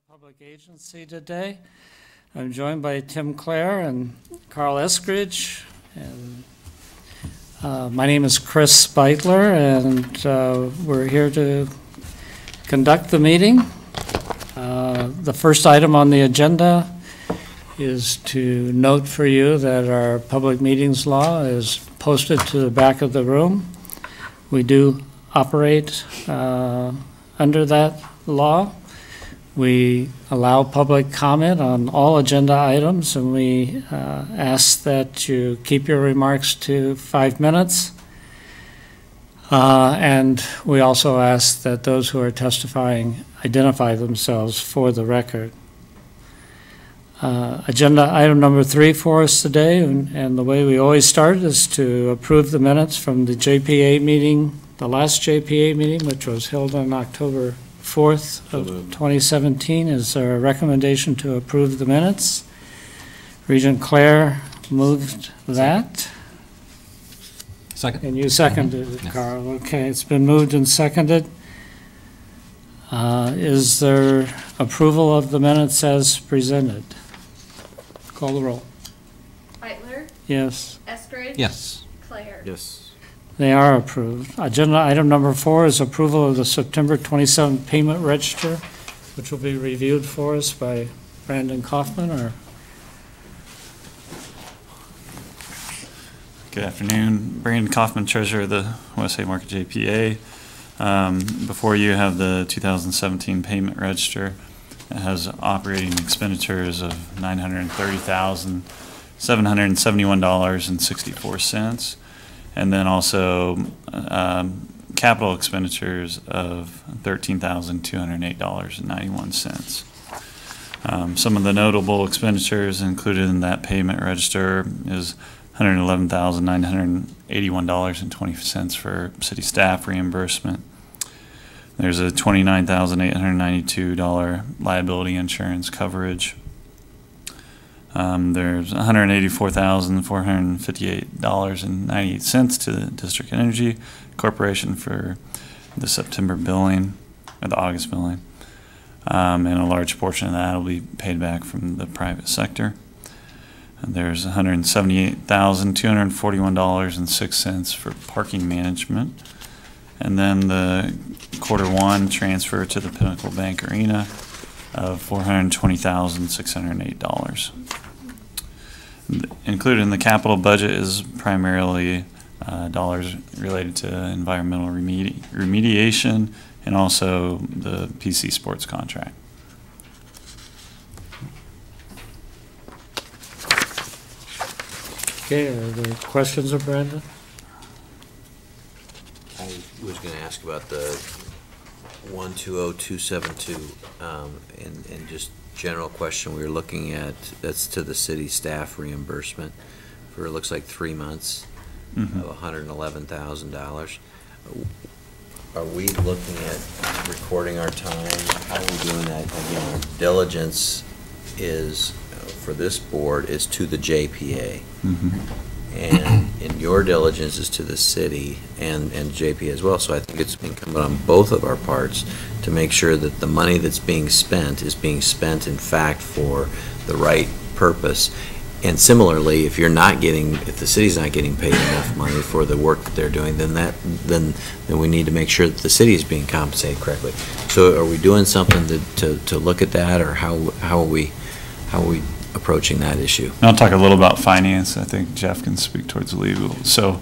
Public Agency today. I'm joined by Tim Clare and Carl Eskridge, and my name is Chris Beitler, and we're here to conduct the meeting. The first item on the agenda is to note for you that our public meetings law is posted to the back of the room. We do operate under that law. We allow public comment on all agenda items, and we ask that you keep your remarks to 5 minutes. And we also ask that those who are testifying identify themselves for the record. Agenda item number 3 for us today, and the way we always start is to approve the minutes from the JPA meeting, the last JPA meeting, which was held on October 4th of 2017. Is there a recommendation to approve the minutes? Regent Clare moved that. Second. And you seconded it, Carl. Okay, it's been moved and seconded. Is there approval of the minutes as presented? Call the roll. Beitler? Yes. Eskridge? Yes. Clare? Yes. They are approved. Agenda item number 4 is approval of the September 27th payment register, which will be reviewed for us by Brandon Kaufman. Good afternoon. Brandon Kaufman, Treasurer of the West Haymarket JPA. Before you have the 2017 payment register. It has operating expenditures of $930,771.64. And then also capital expenditures of $13,208.91. Some of the notable expenditures included in that payment register is $111,981.20 for city staff reimbursement. There's a $29,892 liability insurance coverage. There's $184,458.98 to the District Energy Corporation for the September billing, or the August billing. And a large portion of that will be paid back from the private sector. And there's $178,241.06 for parking management. And then the Q1 transfer to the Pinnacle Bank Arena of $420,608. Included in the capital budget is primarily dollars related to environmental remediation and also the PC sports contract. Okay, are there questions of Brandon? I was going to ask about the 120272 and just general question we were looking at. That's to the city staff reimbursement for, it looks like 3 months of $111,000. Are we looking at recording our time? How are we doing that? Again, our diligence is for this board is to the JPA. And in your diligence is to the city and JPA as well. So I think it's incumbent on both of our parts to make sure that the money that's being spent is being spent in fact for the right purpose. And similarly, if the city's not getting paid enough money for the work that they're doing, then we need to make sure that the city is being compensated correctly. So are we doing something to look at that, or how are we approaching that issue? I'll talk a little about finance. I think Jeff can speak towards legal. So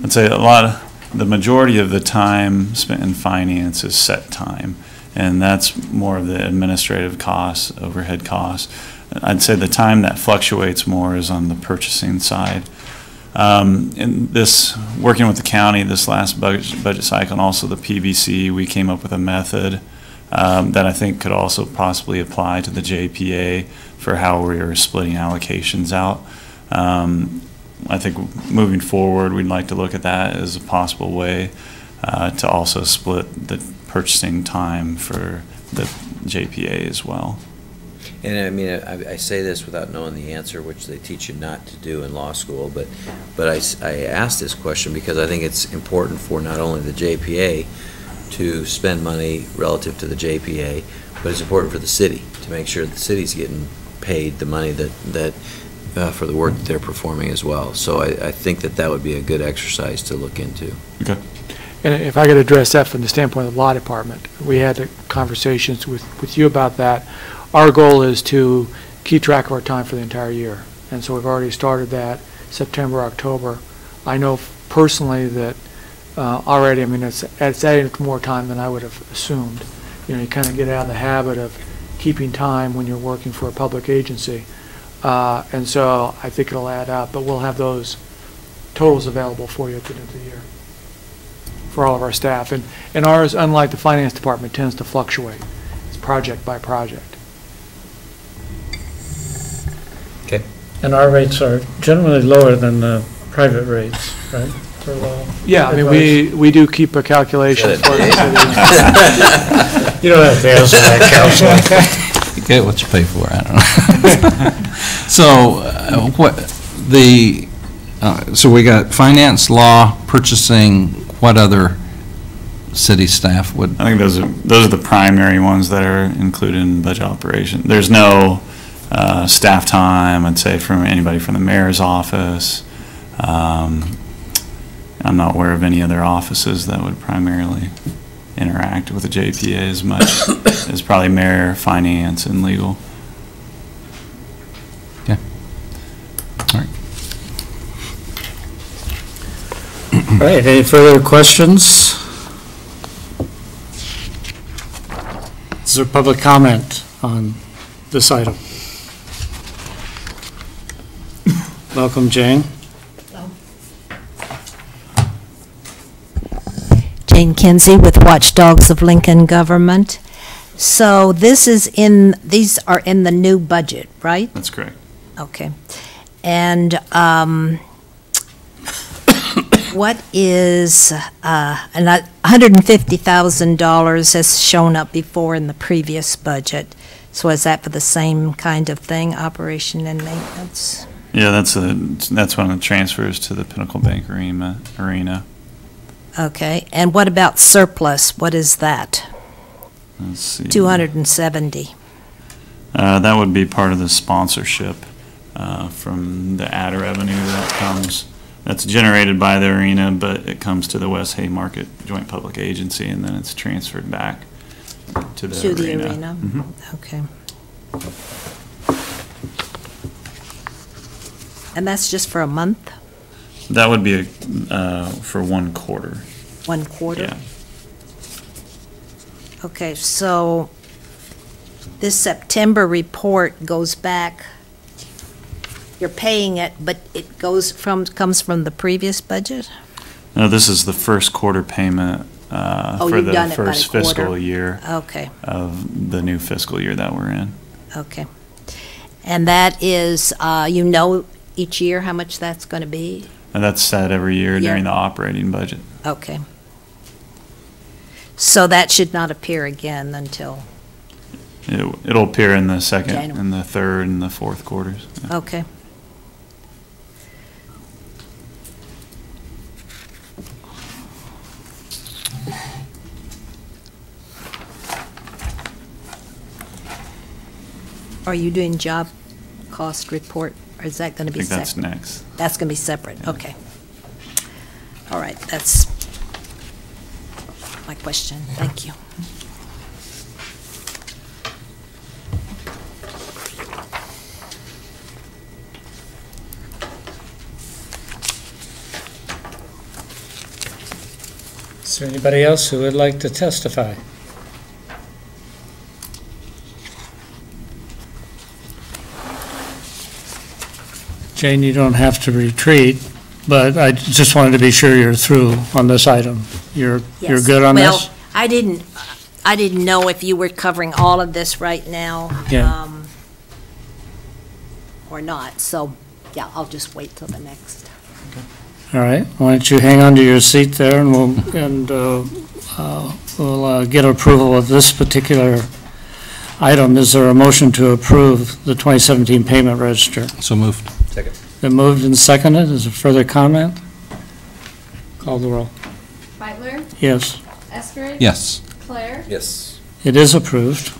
I'd say the majority of the time spent in finance is set time, and that's more of the administrative costs, overhead costs. I'd say the time that fluctuates more is on the purchasing side. In this, working with the county this last budget cycle and also the PBC, we came up with a method that I think could also possibly apply to the JPA for how we are splitting allocations out. I think moving forward, we'd like to look at that as a possible way to also split the purchasing time for the JPA as well. And I mean, I say this without knowing the answer, which they teach you not to do in law school, but I asked this question because I think it's important for not only the JPA to spend money relative to the JPA, but it's important for the city to make sure the city's getting paid the money that for the work that they're performing as well. So I think that would be a good exercise to look into. Okay. And if I could address that from the standpoint of the law department, we had conversations with you about that. Our goal is to keep track of our time for the entire year. And so we've already started that September, October. I know personally that already, I mean, it's adding more time than I would have assumed. You know, you kind of get out of the habit of keeping time when you're working for a public agency. And so I think it'll add up, but we'll have those totals available for you at the end of the year for all of our staff. And ours, unlike the finance department, tends to fluctuate. It's project by project. Okay. And our rates are generally lower than the private rates, right? For law Yeah, I mean, advice. we do keep a calculation Good. for the You don't have to answer that, Counselor. You get what you pay for, I don't know. So we got finance, law, purchasing, what other city staff would? I think those are the primary ones that are included in budget operation. There's no staff time, I'd say, from anybody from the mayor's office. I'm not aware of any other offices that would primarily interact with the JPA as much as probably mayor, finance, and legal. Yeah. All right. All right, any further questions? Is there public comment on this item? Welcome, Jane. Jane Kinsey with Watchdogs of Lincoln Government. So these are in the new budget, right? That's correct. Okay. And what is, and $150,000 has shown up before in the previous budget. So is that for the same kind of thing, operation and maintenance? Yeah, that's one of the transfers to the Pinnacle Bank arena. Okay. And what about surplus? What is that? Let's see. 270. That would be part of the sponsorship from the ad revenue that's generated by the arena, but it comes to the West Haymarket Joint Public Agency, and then it's transferred back to the arena. Mhm. Okay. And that's just for a month? That would be for 1 quarter. 1 quarter? Yeah. Okay, so this September report goes back, you're paying it, but it comes from the previous budget? No, this is the first quarter payment for you've the done it by first quarter. fiscal year Okay, of the new fiscal year that we're in. okay. And that is, each year how much that's going to be? And that's set every year Yeah. during the operating budget. Okay. So that should not appear again until, It'll appear in the second, January. and the third, and the fourth quarters. Yeah. okay. Are you doing job cost report, or is that going to I be think separate? that's next. That's going to be separate, Yeah. okay. All right, that's my question, thank you. Is there anybody else who would like to testify? Jane, you don't have to retreat, but I just wanted to be sure you're through on this item. You're Yes. good on this? Well, I didn't know if you were covering all of this right now. Yeah. Or not, so, yeah, I'll just wait till the next. All right, why don't you hang on to your seat there, and we'll get approval of this particular item. Is there a motion to approve the 2017 payment register? So moved. Second. Been moved and seconded. Is there further comment? Call the roll. Beitler? Yes, Eskridge? Yes. Claire? Yes. it is approved.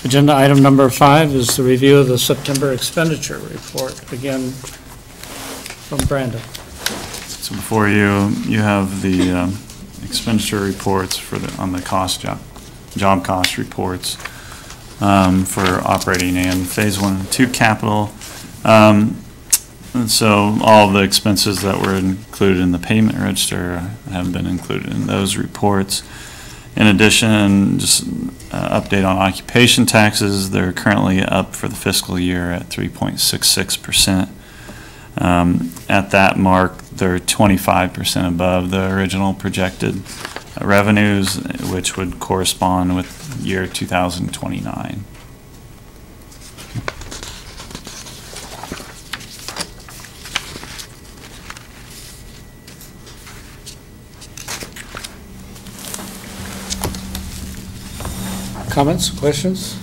Agenda item number 5 is the review of the September expenditure report, again from Brandon. So before you, you have the expenditure reports on the job cost reports for operating and phase 1 and 2 capital. And so all of the expenses that were included in the payment register have been included in those reports. In addition, just update on occupation taxes. They're currently up for the fiscal year at 3.66%. At that mark, they're 25% above the original projected revenues, which would correspond with year 2029. Comments, questions?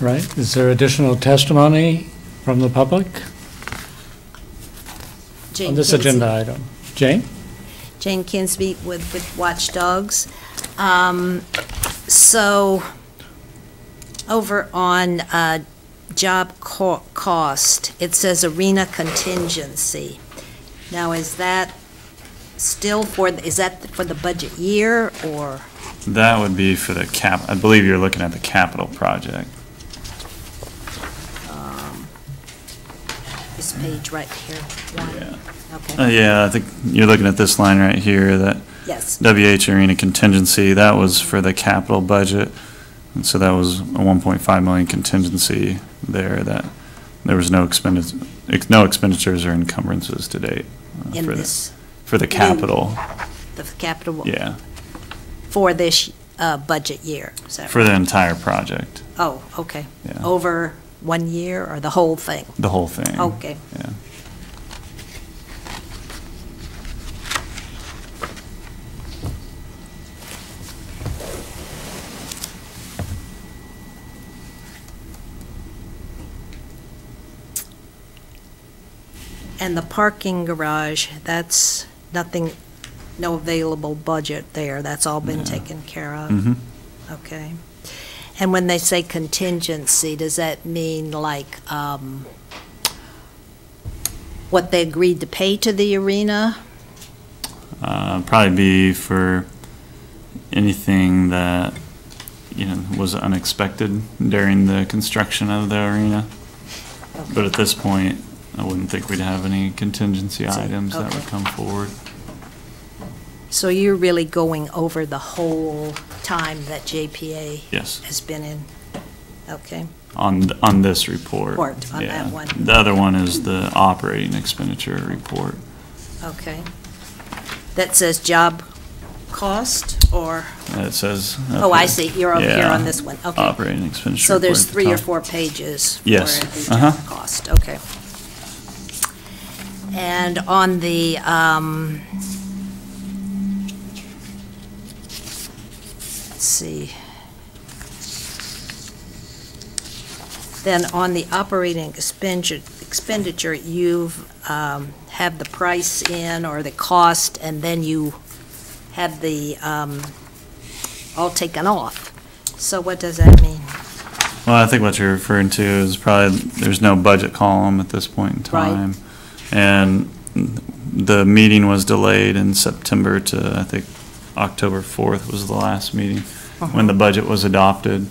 Right, is there additional testimony from the public Jane on this Kinsey. agenda item? Jane? Jane Kinsby with Watchdogs. So, over on job cost, it says arena contingency. Now, is that still is that for the budget year, or? That would be for the I believe you're looking at the capital project. This page right here, one? Yeah. Okay, Yeah, I think you're looking at this line right here, that yes, WH Arena contingency, that was for the capital budget. And so that was a 1.5 million contingency there, that there was no expenditures or encumbrances to date. in for this, for the capital, the capital, yeah, for this budget year, is that for right? the entire project, Oh, okay. yeah, Over 1 year, or the whole thing? the whole thing. Okay. Yeah. And the parking garage, that's nothing, no available budget there, that's all been Yeah. taken care of? Mm-hmm. Okay. And when they say contingency, does that mean like, what they agreed to pay to the arena? Probably be for anything that, was unexpected during the construction of the arena. But at this point, I wouldn't think we'd have any contingency items that would okay. come forward. So you're really going over the whole time that JPA Yes, has been in? Okay, on this report. Report, on Yeah. that one. The other one is the operating expenditure report. okay. That says job cost, or, It says. oh, I see, you're over here Yeah. on this one, okay. Operating expenditure. So there's report at the 3 or top. 4 pages for Yes, the uh-huh. job cost, okay. And on the, let's see. Then on the operating expenditure, you've have the price in, or the cost, and then you have the, all taken off. So what does that mean? Well, I think what you're referring to is probably, there's no budget column at this point in Right. time. And the meeting was delayed in September to, I think, October 4th was the last meeting when the budget was adopted.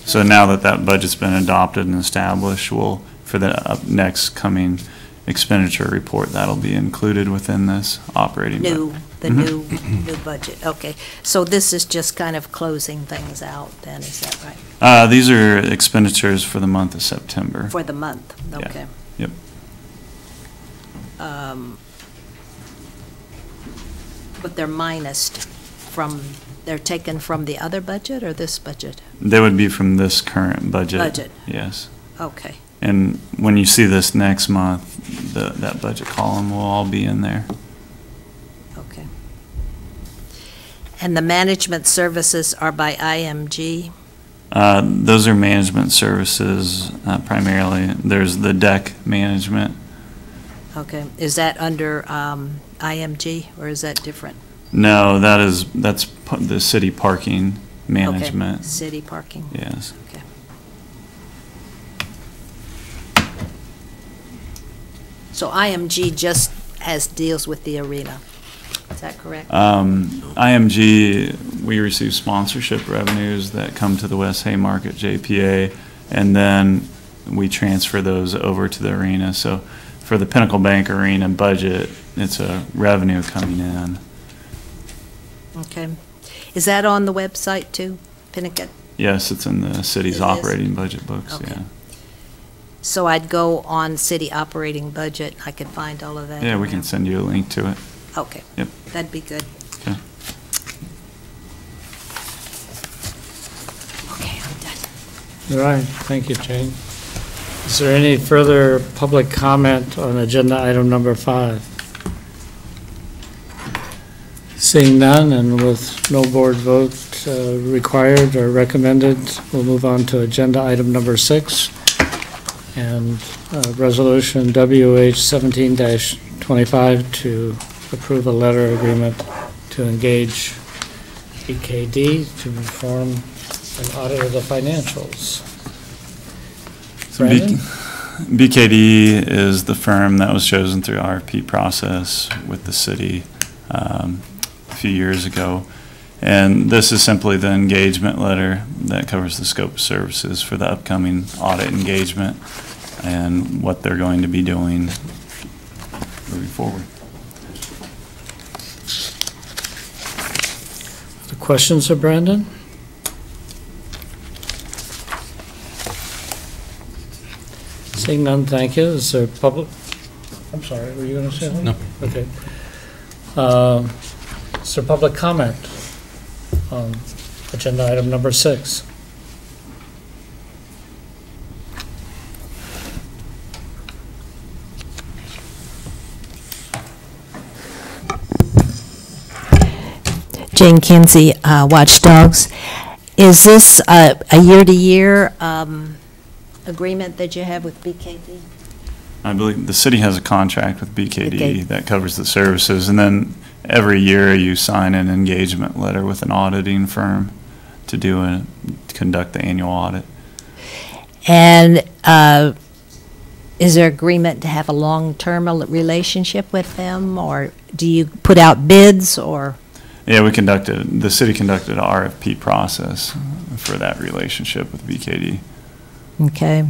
So now that that budget's been adopted and established, for the next coming expenditure report, that'll be included within this operating budget. New budget, okay. So this is just kind of closing things out then, is that right? These are expenditures for the month of September. For the month, Yeah. okay. Yep. But they're minused they're taken from the other budget or this budget? They would be from this current budget. Budget. Yes. Okay, And when you see this next month, that budget column will all be in there. okay. And the management services are by IMG? Those are management services primarily. There's the deck management. Okay, is that under IMG, or is that different? No, that's the city parking management. Okay, city parking. Yes. Okay. So IMG just deals with the arena. Is that correct? IMG, we receive sponsorship revenues that come to the West Haymarket JPA, and then we transfer those over to the arena. So for the Pinnacle Bank Arena budget, it's a revenue coming in. Okay. Is that on the website too, Pinnacle? Yes, it's in the city's It is? operating budget books, Okay. yeah. So I'd go on city operating budget, I could find all of that? Yeah, in we can there? send you a link to it. Okay. Yep. That'd be good. Okay. Okay, I'm done. All right, thank you, Jane. Is there any further public comment on agenda item number 5? Seeing none, and with no board vote required or recommended, we'll move on to agenda item number 6. And resolution WH 17-25 to approve a letter agreement to engage BKD to perform an audit of the financials. So Brandon? BKD is the firm that was chosen through RFP process with the city a few years ago. And this is simply the engagement letter that covers the scope of services for the upcoming audit engagement and what they're going to be doing moving forward. The questions of Brandon? Seeing none, thank you. Is there public, I'm sorry, were you going to say something? No. Okay. Is there public comment on agenda item number 6? Jane Kinsey, Watchdogs. Is this a year-to-year agreement that you have with BKD? I believe the city has a contract with BKD Okay. that covers the services, and then every year you sign an engagement letter with an auditing firm to conduct the annual audit. And is there agreement to have a long-term relationship with them, or do you put out bids, or? Yeah, the city conducted an RFP process for that relationship with BKD. Okay.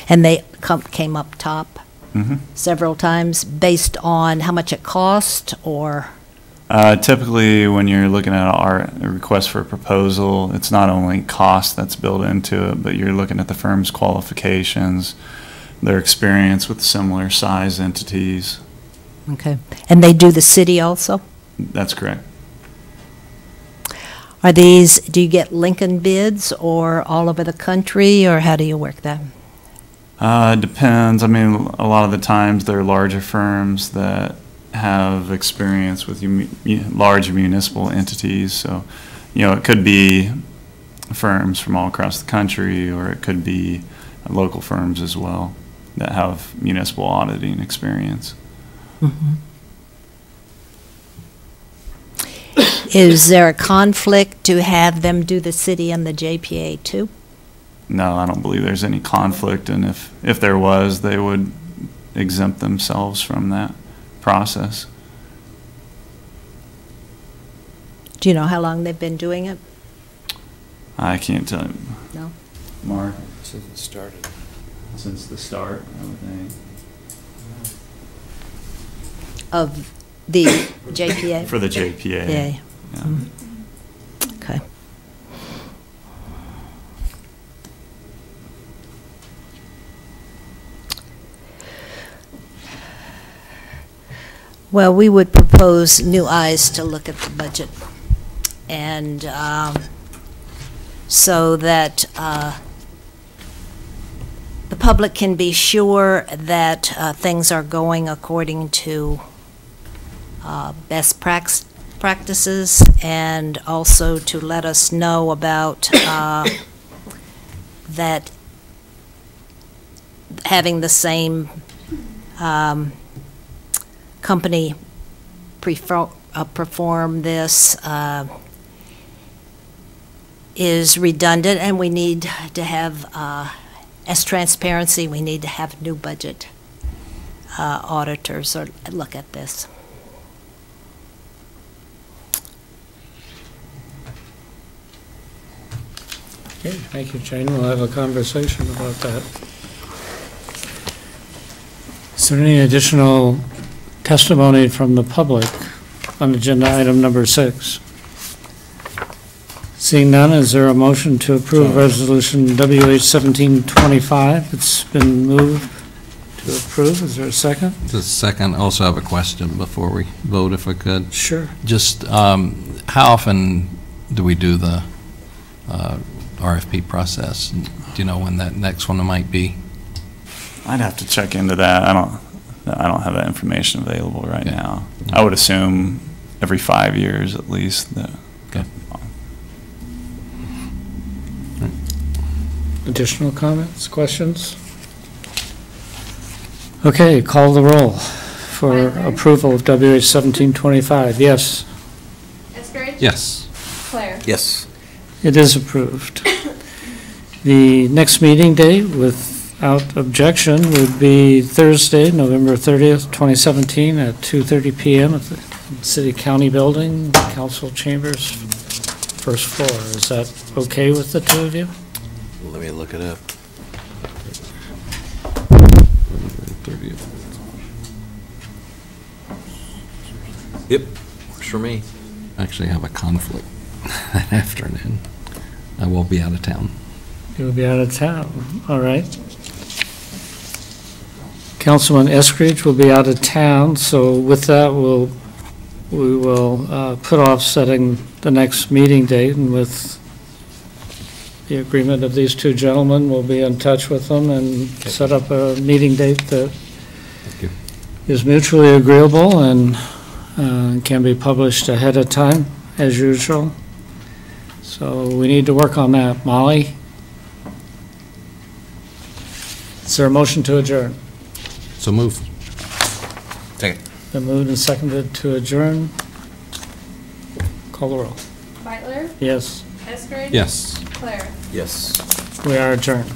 And they came up top Mm-hmm. several times based on how much it cost, or? Typically, when you're looking at a request for a proposal, it's not only cost that's built into it, but you're looking at the firm's qualifications, their experience with similar size entities. Okay. And they do the city also? That's correct. Do you get Lincoln bids or all over the country, or how do you work that? It depends. I mean, a lot of the times they're larger firms that have experience with large municipal entities. So, it could be firms from all across the country, or it could be local firms as well that have municipal auditing experience. Mm-hmm. Is there a conflict to have them do the city and the JPA too? No, I don't believe there's any conflict, and if there was, they would exempt themselves from that process. Do you know how long they've been doing it? I can't tell you. No? Mark? Since it started. Since the start, I would think. Of the JPA? For the JPA. Yeah. Yeah. Okay. Well, we would propose new eyes to look at the budget, and so that the public can be sure that things are going according to best practices, and also to let us know about that having the same company perform this is redundant, and we need to have, as transparency, we need to have new budget auditors or look at this. Okay, thank you, Jane. We'll have a conversation about that. Is there any additional testimony from the public on agenda item number 6? Seeing none, is there a motion to approve resolution WH 1725? It's been moved to approve. Is there a second? The second, also have a question before we vote, if I could. Sure. Just how often do we do the RFP process? Do you know when that next one might be? I'd have to check into that. I don't have that information available right Okay. now. I would assume every 5 years at least. Okay. Additional comments, questions? Okay, call the roll for approval of WH 1725. Yes, Eskridge? Yes. Claire? Yes. it is approved. The next meeting date, without objection, would be Thursday, November 30th, 2017, at 2:30 PM at the City County Building, Council Chambers, first floor. Is that okay with the two of you? Let me look it up. Yep, works for me. Actually, I have a conflict that afternoon. I will be out of town. You'll be out of town, all right. Councilman Eskridge will be out of town, so with that, we will put off setting the next meeting date, and with the agreement of these two gentlemen, we'll be in touch with them and set up a meeting date that you. is mutually agreeable and can be published ahead of time, as usual. So we need to work on that. Molly? Is there a motion to adjourn? So moved. Second. Been moved and seconded to adjourn. Call the roll. Beitler? Yes, Eskridge? Yes. Claire? Yes. we are adjourned.